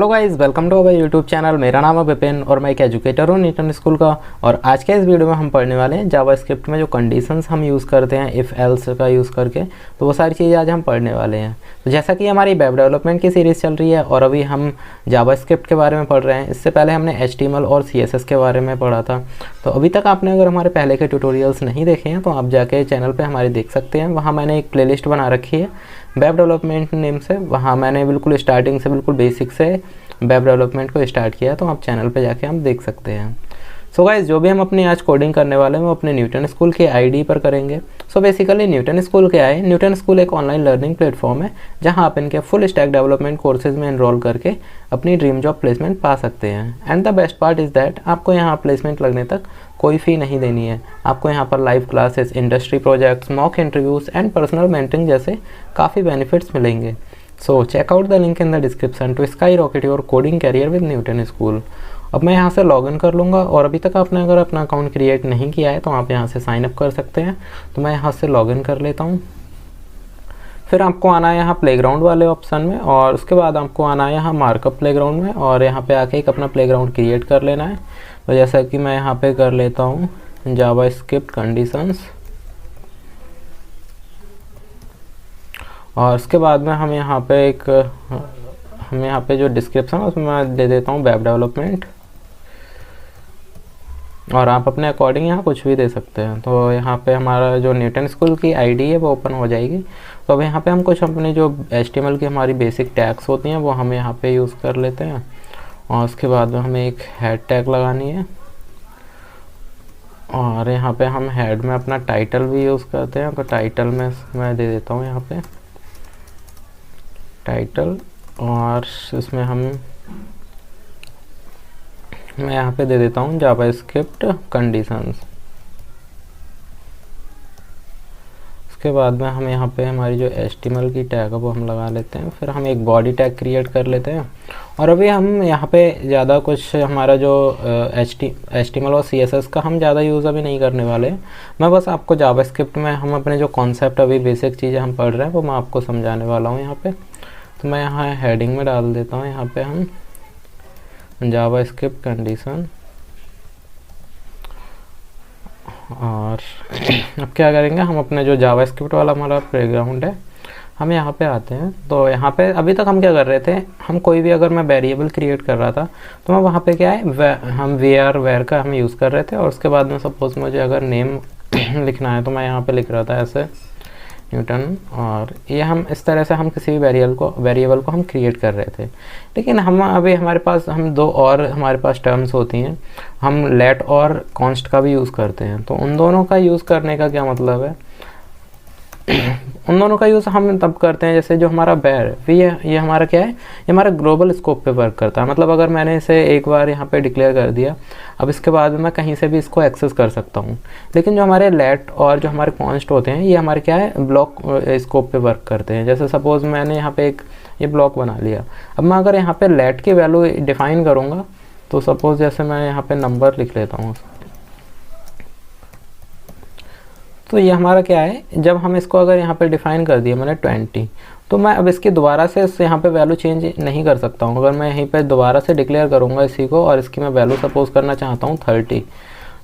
Hello guys, welcome to our YouTube channel. मेरा नाम है विपिन और मैं एक एजुकेटर हूँ न्यूटन स्कूल का। और आज के इस वीडियो में हम पढ़ने वाले हैं जावास्क्रिप्ट में जो कंडीशंस हम यूज़ करते हैं इफ़ एल्स का यूज़ करके, तो वो सारी चीज़ें आज हम पढ़ने वाले हैं। तो जैसा कि हमारी वेब डेवलपमेंट की सीरीज़ चल रही है और अभी हम जावास्क्रिप्ट के बारे में पढ़ रहे हैं। इससे पहले हमने HTML और CSS के बारे में पढ़ा था। तो अभी तक आपने अगर हमारे पहले के ट्यूटोरियल्स नहीं देखे हैं तो आप जाके चैनल पर हमारे देख सकते हैं। वहाँ मैंने एक प्लेलिस्ट बना रखी है वेब डेवलपमेंट नेम से। वहाँ मैंने बिल्कुल स्टार्टिंग से बिल्कुल बेसिक से वेब डेवलपमेंट को स्टार्ट किया, तो आप चैनल पे जाके हम देख सकते हैं। सो गाइस, जो भी हम अपनी आज कोडिंग करने वाले हैं वो अपने न्यूटन स्कूल के आईडी पर करेंगे। सो बेसिकली न्यूटन स्कूल क्या है? न्यूटन स्कूल एक ऑनलाइन लर्निंग प्लेटफॉर्म है जहां आप इनके फुल स्टैक डेवलपमेंट कोर्सेज में एनरोल करके अपनी ड्रीम जॉब प्लेसमेंट पा सकते हैं। And the best part is that आपको यहाँ प्लेसमेंट लगने तक कोई फ़ी नहीं देनी है। आपको यहाँ पर live classes, industry projects, mock interviews and personal mentoring जैसे काफ़ी बेनिफिट्स मिलेंगे। So check out the link in the description to skyrocket your coding career with Newton School। अब मैं यहाँ से लॉगिन कर लूँगा और अभी तक आपने अगर अपना अकाउंट क्रिएट नहीं किया है तो आप यहाँ से साइन अप कर सकते हैं। तो मैं यहाँ से लॉगिन कर लेता हूँ। फिर आपको आना है यहाँ प्लेग्राउंड वाले ऑप्शन में और उसके बाद आपको आना है यहाँ मार्कअप प्लेग्राउंड में और यहाँ पे आके एक अपना प्लेग्राउंड क्रिएट कर लेना है। तो जैसा कि मैं यहाँ पे कर लेता हूँ जावास्क्रिप्ट कंडीशंस, और उसके बाद में हम यहाँ पे जो डिस्क्रिप्शन है उसमें मैं दे देता हूँ वेब डेवलपमेंट, और आप अपने अकॉर्डिंग यहाँ कुछ भी दे सकते हैं। तो यहाँ पे हमारा जो न्यूटन स्कूल की आईडी है वो ओपन हो जाएगी। तो अब यहाँ पे हम कुछ अपनी जो HTML की हमारी बेसिक टैग्स होती हैं वो हम यहाँ पे यूज़ कर लेते हैं, और उसके बाद में हमें एक हेड टैग लगानी है, और यहाँ पे हम हेड में अपना टाइटल भी यूज़ करते हैं। तो टाइटल में मैं दे देता हूँ यहाँ पे टाइटल, और इसमें मैं यहाँ पे दे देता हूँ जावास्क्रिप्ट कंडीशंस। उसके बाद में हम यहाँ पे हमारी जो HTML की टैग है वो हम लगा लेते हैं। फिर हम एक बॉडी टैग क्रिएट कर लेते हैं। और अभी हम यहाँ पे ज़्यादा कुछ हमारा जो HTML और CSS का हम ज़्यादा यूज़ अभी नहीं करने वाले हैं। मैं बस आपको जावास्क्रिप्ट में हम अपने जो कॉन्सेप्ट अभी बेसिक चीज़ें हम पढ़ रहे हैं वो मैं आपको समझाने वाला हूँ यहाँ पे। तो मैं यहाँ हेडिंग में डाल देता हूँ यहाँ पे हम जावास्क्रिप्ट कंडीशन। और अब क्या करेंगे, हम अपने जो जावास्क्रिप्ट वाला हमारा प्लेग्राउंड है हम यहाँ पे आते हैं। तो यहाँ पे अभी तक हम क्या कर रहे थे, हम कोई भी अगर मैं वेरिएबल क्रिएट कर रहा था तो मैं वहाँ पे क्या है हम वेयर का हम यूज़ कर रहे थे। और उसके बाद में सपोज़ मुझे अगर नेम लिखना है तो मैं यहाँ पे लिख रहा था ऐसे न्यूटन, और ये हम इस तरह से हम किसी भी वेरिएबल को हम क्रिएट कर रहे थे। लेकिन हम अभी हमारे पास दो और हमारे पास टर्म्स होती हैं, हम लेट और कॉन्स्ट का भी यूज़ करते हैं। तो उन दोनों का यूज़ करने का क्या मतलब है, उन दोनों का यूज़ हम तब करते हैं जैसे जो हमारा वेयर ये हमारा क्या है, ये हमारा ग्लोबल स्कोप पे वर्क करता है। मतलब अगर मैंने इसे एक बार यहाँ पे डिक्लेयर कर दिया, अब इसके बाद मैं कहीं से भी इसको एक्सेस कर सकता हूँ। लेकिन जो हमारे लेट और जो हमारे कॉन्स्ट होते हैं ये हमारे क्या है ब्लॉक स्कोप पे वर्क करते हैं। जैसे सपोज़ मैंने यहाँ पे एक ये ब्लॉक बना लिया। अब मैं अगर यहाँ पे लेट की वैल्यू डिफ़ाइन करूँगा तो सपोज़ जैसे मैं यहाँ पे नंबर लिख लेता हूँ, तो ये हमारा क्या है, जब हम इसको अगर यहाँ पे डिफ़ाइन कर दिया मैंने 20, तो मैं अब इसकी दोबारा से यहाँ पे वैल्यू चेंज नहीं कर सकता हूँ। अगर मैं यहीं पे दोबारा से डिक्लेयर करूँगा इसी को और इसकी मैं वैल्यू सपोज करना चाहता हूँ 30,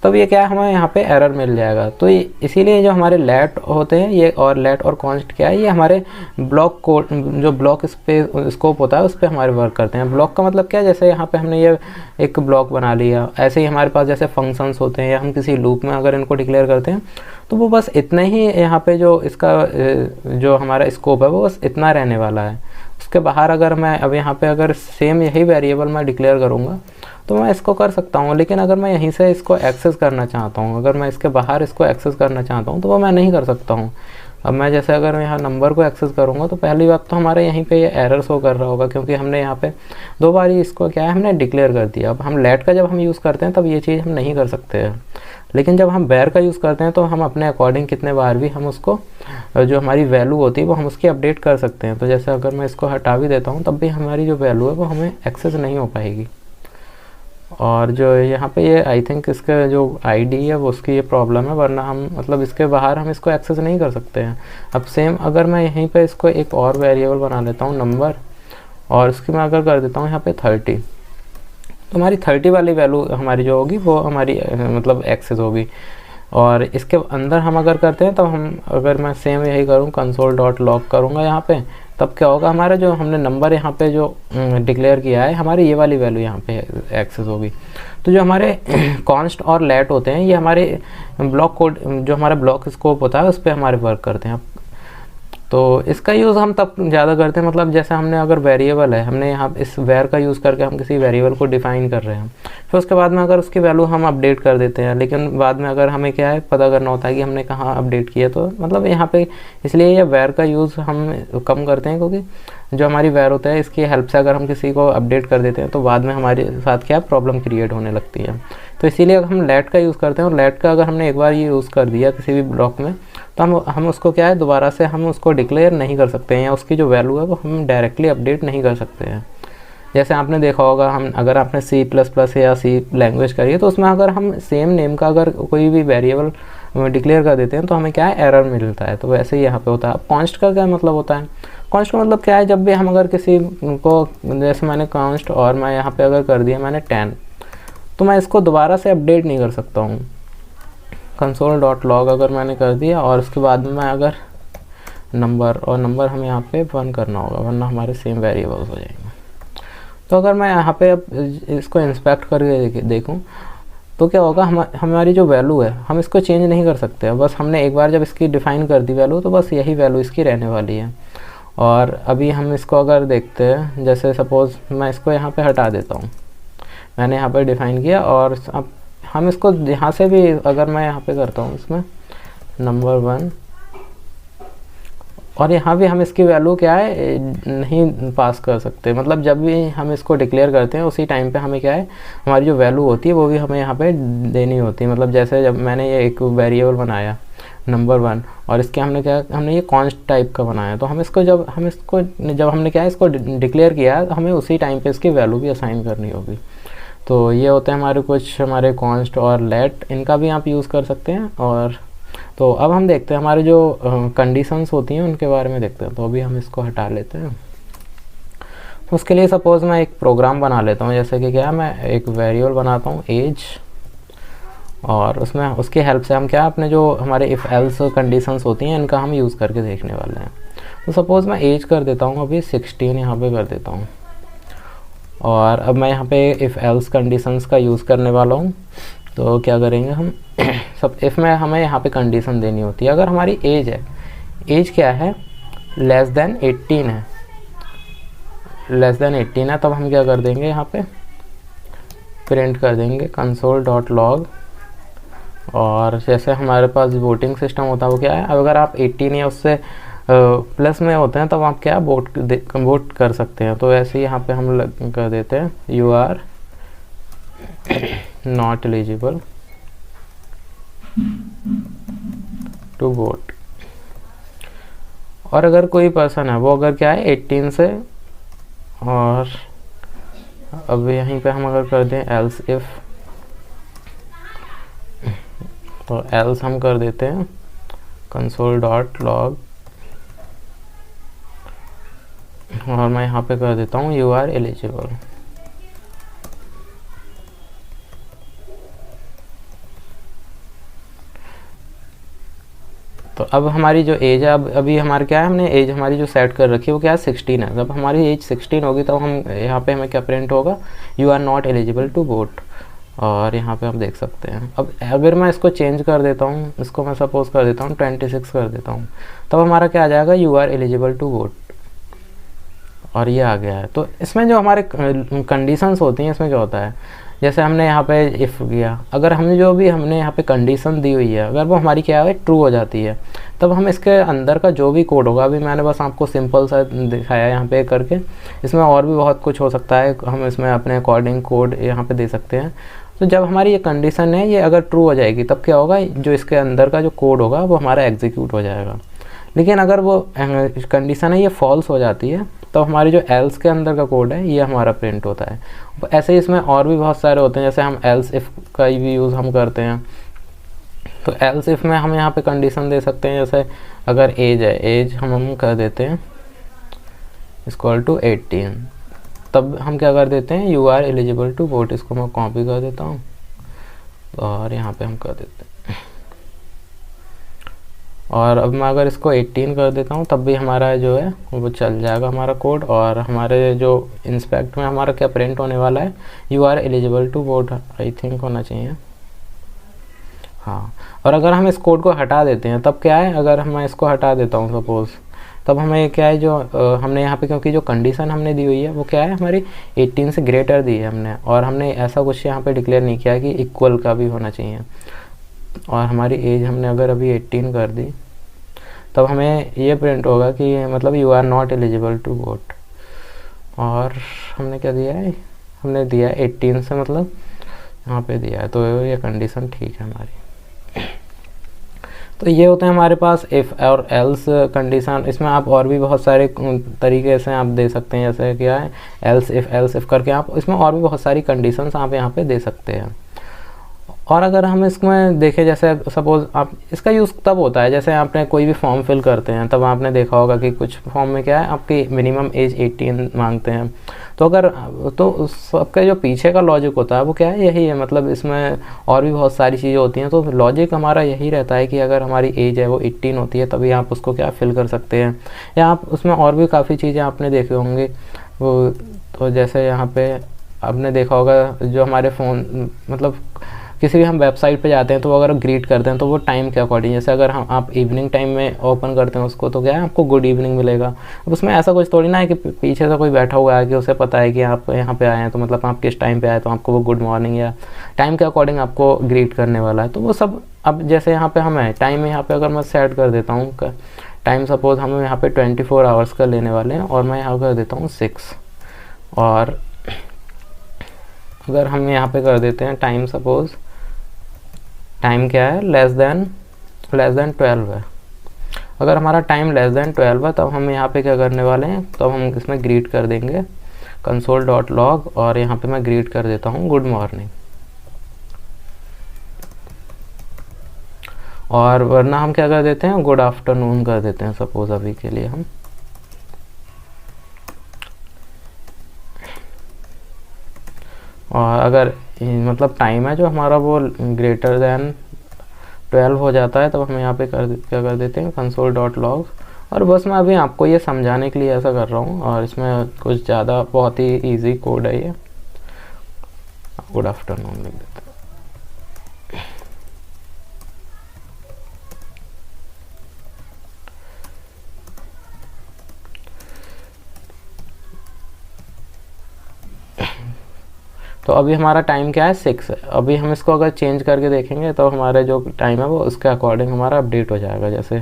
तब ये क्या है हमें यहाँ पे एरर मिल जाएगा। तो इसीलिए जो हमारे लेट होते हैं ये और लेट और कॉन्स्ट क्या है, ये हमारे ब्लॉक कोड जो ब्लॉक स्कोप होता है उस पर हमारे वर्क करते हैं। ब्लॉक का मतलब क्या है, जैसे यहाँ पे हमने ये एक ब्लॉक बना लिया, ऐसे ही हमारे पास जैसे फंक्शंस होते हैं या हम किसी लूप में अगर इनको डिक्लेयर करते हैं तो वो बस इतना ही यहाँ पे जो इसका जो हमारा स्कोप है वो बस इतना रहने वाला है। उसके बाहर अगर मैं अब यहाँ पे अगर सेम यही वेरिएबल मैं डिक्लेयर करूँगा तो मैं इसको कर सकता हूँ। लेकिन अगर मैं यहीं से इसको एक्सेस करना चाहता हूँ, अगर मैं इसके बाहर इसको एक्सेस करना चाहता हूँ तो वो मैं नहीं कर सकता हूँ। अब मैं जैसे अगर यहाँ नंबर को एक्सेस करूँगा तो पहली बात तो हमारे यहीं पे ये एरर शो कर रहा होगा, क्योंकि हमने यहाँ पे दो बार इसको क्या है हमने डिक्लेयर कर दिया। अब हम लेट का जब हम यूज़ करते हैं तब ये चीज़ हम नहीं कर सकते हैं। लेकिन जब हम वेयर का यूज़ करते हैं तो हम अपने अकॉर्डिंग कितने बार भी हम उसको जो हमारी वैल्यू होती है वो हम उसकी अपडेट कर सकते हैं। तो जैसे अगर मैं इसको हटा भी देता हूँ तब भी हमारी जो वैल्यू है वो हमें एक्सेस नहीं हो पाएगी। और जो यहाँ पे ये आई थिंक इसका जो आईडी है वो उसकी ये प्रॉब्लम है, वरना हम मतलब इसके बाहर हम इसको एक्सेस नहीं कर सकते हैं। अब सेम अगर मैं यहीं पे इसको एक और वेरिएबल बना लेता हूँ नंबर, और उसकी मैं अगर कर देता हूँ यहाँ पे 30, तो हमारी 30 वाली वैल्यू हमारी जो होगी वो हमारी मतलब एक्सेस होगी। और इसके अंदर हम अगर करते हैं, तो हम अगर मैं सेम यही करूँ, कंसोल डॉट लॉग करूँगा यहाँ पे, तब क्या होगा, हमारा जो हमने नंबर यहाँ पे जो डिक्लेयर किया है, हमारी ये वाली वैल्यू यहाँ पे एक्सेस होगी। तो जो हमारे कॉन्स्ट और लेट होते हैं, ये हमारे ब्लॉक कोड, जो हमारा ब्लॉक स्कोप होता है, उस पर हमारे वर्क करते हैं। तो इसका यूज़ हम तब ज़्यादा करते हैं, मतलब जैसे हमने अगर वेरिएबल है, हमने यहाँ इस वेर का यूज़ करके हम किसी वेरिएबल को डिफ़ाइन कर रहे हैं, फिर उसके बाद में अगर उसकी वैल्यू हम अपडेट कर देते हैं, लेकिन बाद में अगर हमें क्या है पता करना होता है कि हमने कहाँ अपडेट किया, तो मतलब यहाँ पे इसलिए ये वेर का यूज़ हम कम करते हैं, क्योंकि जो हमारी वेर होता है, इसकी हेल्प से अगर हम किसी को अपडेट कर देते हैं, तो बाद में हमारे साथ क्या प्रॉब्लम क्रिएट होने लगती है। तो इसीलिए हम लेट का यूज़ करते हैं, और लेट का अगर हमने एक बार ये यूज़ कर दिया किसी भी ब्लॉक में, तो हम उसको क्या है दोबारा से हम उसको डिक्लेयर नहीं कर सकते हैं, या उसकी जो वैल्यू है वो हम डायरेक्टली अपडेट नहीं कर सकते हैं। जैसे आपने देखा होगा, हम अगर आपने C++ या C लैंग्वेज करी है, तो उसमें अगर हम सेम नेम का अगर कोई भी वेरिएबल डिक्लेयर कर देते हैं, तो हमें क्या है एरर मिलता है। तो वैसे ही यहाँ पे होता है। अब कॉन्स्ट का क्या मतलब होता है? कॉन्स्ट का मतलब क्या है, जब भी हम अगर किसी को, जैसे मैंने कॉन्स्ट और मैं यहाँ पे अगर कर दिया मैंने 10, तो मैं इसको दोबारा से अपडेट नहीं कर सकता हूँ। कंसोल डॉट लॉग अगर मैंने कर दिया, और उसके बाद में मैं अगर नंबर, और नंबर हमें यहाँ पे 1 करना होगा, वरना हमारे सेम वेरिएबल्स हो जाएंगे। तो अगर मैं यहाँ पे अब इसको इंस्पेक्ट करके देखूँ, तो क्या होगा, हमारी जो वैल्यू है हम इसको चेंज नहीं कर सकते। बस हमने एक बार जब इसकी डिफ़ाइन कर दी वैल्यू, तो बस यही वैल्यू इसकी रहने वाली है। और अभी हम इसको अगर देखते हैं, जैसे सपोज़ मैं इसको यहाँ पे हटा देता हूँ, मैंने यहाँ पर डिफ़ाइन किया, और अब हम इसको यहाँ से भी अगर मैं यहाँ पे करता हूँ इसमें नंबर 1, और यहाँ भी हम इसकी वैल्यू क्या है नहीं पास कर सकते। मतलब जब भी हम इसको डिक्लेयर करते हैं, उसी टाइम पे हमें क्या है, हमारी जो वैल्यू होती है वो भी हमें यहाँ पे देनी होती है। मतलब जैसे जब मैंने ये एक वेरिएबल बनाया नंबर 1, और इसके हमने ये कॉन्स्ट टाइप का बनाया, तो जब हमने क्या है इसको डिक्लेयर किया, तो हमें उसी टाइम पे इसकी वैल्यू भी असाइन करनी होगी। तो ये होते हैं हमारे कुछ हमारे कॉन्स्ट और लेट, इनका भी आप यूज़ कर सकते हैं। और तो अब हम देखते हैं हमारे जो कंडीशंस होती हैं उनके बारे में देखते हैं। तो अभी हम इसको हटा लेते हैं। तो उसके लिए सपोज़ मैं एक प्रोग्राम बना लेता हूँ, जैसे कि क्या, मैं एक वेरिएबल बनाता हूँ एज, और उसमें उसकी हेल्प से हम क्या अपने जो हमारे इफ़ एल्स कंडीशंस होती हैं इनका हम यूज़ करके देखने वाले हैं। तो सपोज़ मैं एज कर देता हूँ अभी 16 यहाँ पे कर देता हूँ, और अब मैं यहाँ पे इफ़ एल्स कंडीशंस का यूज़ करने वाला हूँ। तो क्या करेंगे हम सब इफ़ में हमें यहाँ पे कंडीशन देनी होती है। अगर हमारी एज है, एज क्या है, लेस देन 18 है, लेस देन 18 है, तब हम क्या कर देंगे, यहाँ पे प्रिंट कर देंगे कंसोल डॉट लॉग। और जैसे हमारे पास वोटिंग सिस्टम होता है वो क्या है, अगर आप 18 या उससे प्लस में होते हैं तब आप क्या वोट कर सकते हैं। तो ऐसे ही यहाँ पे हम कर देते हैं you are not eligible to vote. और अगर कोई पर्सन है वो अगर क्या है 18 से, और अब यहीं पे हम अगर कर दें एल्स इफ, तो एल्स हम कर देते हैं कंसोल डॉट लॉग, और मैं यहाँ पे कर देता हूँ यू आर एलिजिबल। तो अब हमारी जो एज है, अभी हमारे क्या है, हमने एज हमारी जो सेट कर रखी है वो क्या है 16 है। जब हमारी एज 16 होगी तब हम यहाँ पे हमें क्या प्रिंट होगा, you are not eligible to vote. और यहाँ पे आप देख सकते हैं। अब अगर मैं इसको चेंज कर देता हूँ, इसको मैं सपोज कर देता हूँ 26 कर देता हूँ, तब हमारा क्या आ जाएगा, you are eligible to vote, और ये आ गया है। तो इसमें जो हमारे कंडीशंस होती हैं, इसमें क्या होता है, जैसे हमने यहाँ पे इफ़ किया, अगर हमने यहाँ पे कंडीशन दी हुई है, अगर वो हमारी क्या है ट्रू हो जाती है, तब हम इसके अंदर का जो भी कोड होगा, अभी मैंने बस आपको सिंपल सा दिखाया यहाँ पे करके, इसमें और भी बहुत कुछ हो सकता है, हम इसमें अपने अकॉर्डिंग कोड यहाँ पे दे सकते हैं। तो जब हमारी ये कंडीशन है ये अगर ट्रू हो जाएगी, तब क्या होगा, जो इसके अंदर का जो कोड होगा वो हमारा एग्जीक्यूट हो जाएगा। लेकिन अगर वो कंडीशन है ये फॉल्स हो जाती है, तो हमारी जो एल्स के अंदर का कोड है ये हमारा प्रिंट होता है। ऐसे ही इसमें और भी बहुत सारे होते हैं, जैसे हम एल्स इफ़ का भी यूज़ हम करते हैं। तो एल्स इफ़ में हम यहाँ पे कंडीशन दे सकते हैं, जैसे अगर एज है, एज हम कर देते हैं इक्वल टू 18, तब हम क्या कर देते हैं, you are eligible to vote, इसको मैं कॉपी कर देता हूँ और यहाँ पे हम कर देते हैं। और अब मैं अगर इसको 18 कर देता हूँ तब भी हमारा जो है वो चल जाएगा हमारा कोड, और हमारे जो इंस्पेक्ट में हमारा क्या प्रिंट होने वाला है, you are eligible to vote I think होना चाहिए, हाँ। और अगर हम इस कोड को हटा देते हैं तब क्या है, अगर मैं इसको हटा देता हूँ सपोज़, तब हमें क्या है जो हमने यहाँ पे, क्योंकि जो कंडीशन हमने दी हुई है वो क्या है हमारी 18 से ग्रेटर दी है हमने, और हमने ऐसा कुछ यहाँ पे डिक्लेयर नहीं किया कि इक्वल का भी होना चाहिए। और हमारी एज हमने अगर अभी 18 कर दी तब हमें ये प्रिंट होगा कि मतलब you are not eligible to vote. और हमने क्या दिया है, हमने दिया है 18 से मतलब यहाँ पे दिया है, तो ये कंडीशन ठीक है हमारी। तो ये होते हैं हमारे पास इफ़ और एल्स कंडीशन। इसमें आप और भी बहुत सारे तरीके से आप दे सकते हैं, जैसे क्या है एल्स इफ़ करके आप इसमें और भी बहुत सारी कंडीशंस आप यहाँ पे दे सकते हैं। और अगर हम इसमें देखें, जैसे सपोज़ आप इसका यूज़ तब होता है जैसे आपने कोई भी फॉर्म फिल करते हैं, तब आपने देखा होगा कि कुछ फॉर्म में क्या है आपकी मिनिमम एज 18 मांगते हैं। तो अगर तो सबका जो पीछे का लॉजिक होता है वो क्या है, यही है, मतलब इसमें और भी बहुत सारी चीज़ें होती हैं। तो लॉजिक हमारा यही रहता है कि अगर हमारी एज है वो 18 होती है तभी आप उसको क्या फिल कर सकते हैं, या आप उसमें और भी काफ़ी चीज़ें आपने देखे होंगे वो। तो जैसे यहाँ पे आपने देखा होगा जो हमारे फ़ोन मतलब किसी भी हम वेबसाइट पे जाते हैं तो अगर ग्रीट करते हैं तो वो टाइम के अकॉर्डिंग, जैसे अगर हम आप इवनिंग टाइम में ओपन करते हैं उसको तो क्या है आपको गुड इवनिंग मिलेगा। अब उसमें ऐसा कुछ थोड़ी ना है कि पीछे से कोई बैठा हुआ है कि उसे पता है कि आप यहाँ पे आए हैं तो मतलब आप किस टाइम पे आए तो आपको वो गुड मॉर्निंग या टाइम के अकॉर्डिंग आपको ग्रीट करने वाला है। तो वो सब अब जैसे यहाँ पे हम है टाइम, यहाँ पे अगर मैं सेट कर देता हूँ टाइम, सपोज़ हम यहाँ पे 24 आवर्स का लेने वाले हैं और मैं यहाँ कर देता हूँ 6। और अगर हम यहाँ पे कर देते हैं टाइम, सपोज़ टाइम क्या है लेस देन 12 है। अगर हमारा टाइम लेस देन 12 है तब हम यहाँ पे क्या करने वाले हैं, तब हम इसमें ग्रीट कर देंगे console.log और यहाँ पे मैं ग्रीट कर देता हूँ गुड मॉर्निंग। और वरना हम क्या कर देते हैं गुड आफ्टरनून कर देते हैं सपोज अभी के लिए हम। और अगर मतलब टाइम है जो हमारा वो ग्रेटर देन 12 हो जाता है तब हम यहाँ पे क्या कर देते हैं console.log। और बस मैं अभी आपको ये समझाने के लिए ऐसा कर रहा हूँ, और इसमें कुछ ज़्यादा बहुत ही इजी कोड है ये। गुड आफ्टरनून लिख देते हैं। तो अभी हमारा टाइम क्या है 6 है। अभी हम इसको अगर चेंज करके देखेंगे तो हमारे जो टाइम है वो उसके अकॉर्डिंग हमारा अपडेट हो जाएगा। जैसे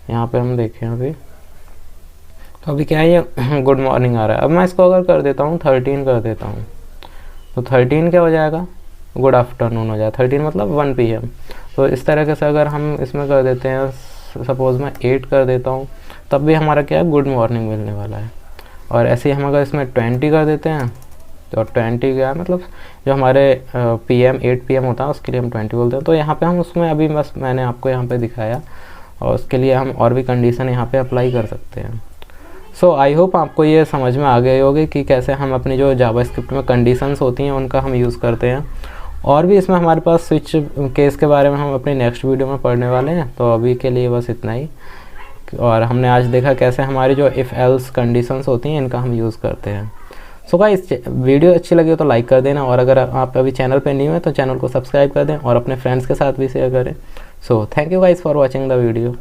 यहाँ पे हम देखें अभी तो अभी क्या है ये गुड मॉर्निंग आ रहा है। अब मैं इसको अगर कर देता हूँ 13 कर देता हूँ तो 13 क्या हो जाएगा गुड आफ्टरनून हो जाएगा। 13 मतलब 1 PM। तो इस तरीके से अगर हम इसमें कर देते हैं सपोज़ मैं 8 कर देता हूँ तब भी हमारा क्या है गुड मॉर्निंग मिलने वाला है। और ऐसे ही हम अगर इसमें 20 कर देते हैं तो 20 क्या है मतलब जो हमारे PM 8 PM होता है उसके लिए हम 20 बोलते हैं। तो यहाँ पे हम उसमें अभी बस मैंने आपको यहाँ पे दिखाया, और उसके लिए हम और भी कंडीशन यहाँ पे अप्लाई कर सकते हैं। सो आई होप आपको ये समझ में आ गई होगी कि कैसे हम अपनी जो जावास्क्रिप्ट में कंडीशंस होती हैं उनका हम यूज़ करते हैं। और भी इसमें हमारे पास स्विच केस के बारे में हम अपनी नेक्स्ट वीडियो में पढ़ने वाले हैं। तो अभी के लिए बस इतना ही। और हमने आज देखा कैसे हमारी जो इफ़ एल्स कंडीशंस होती हैं इनका हम यूज़ करते हैं। सो गाइस वीडियो अच्छी लगी हो तो लाइक कर देना, और अगर आप अभी चैनल पे न्यू हैं तो चैनल को सब्सक्राइब कर दें और अपने फ्रेंड्स के साथ भी शेयर करें। So thank you guys for watching the video.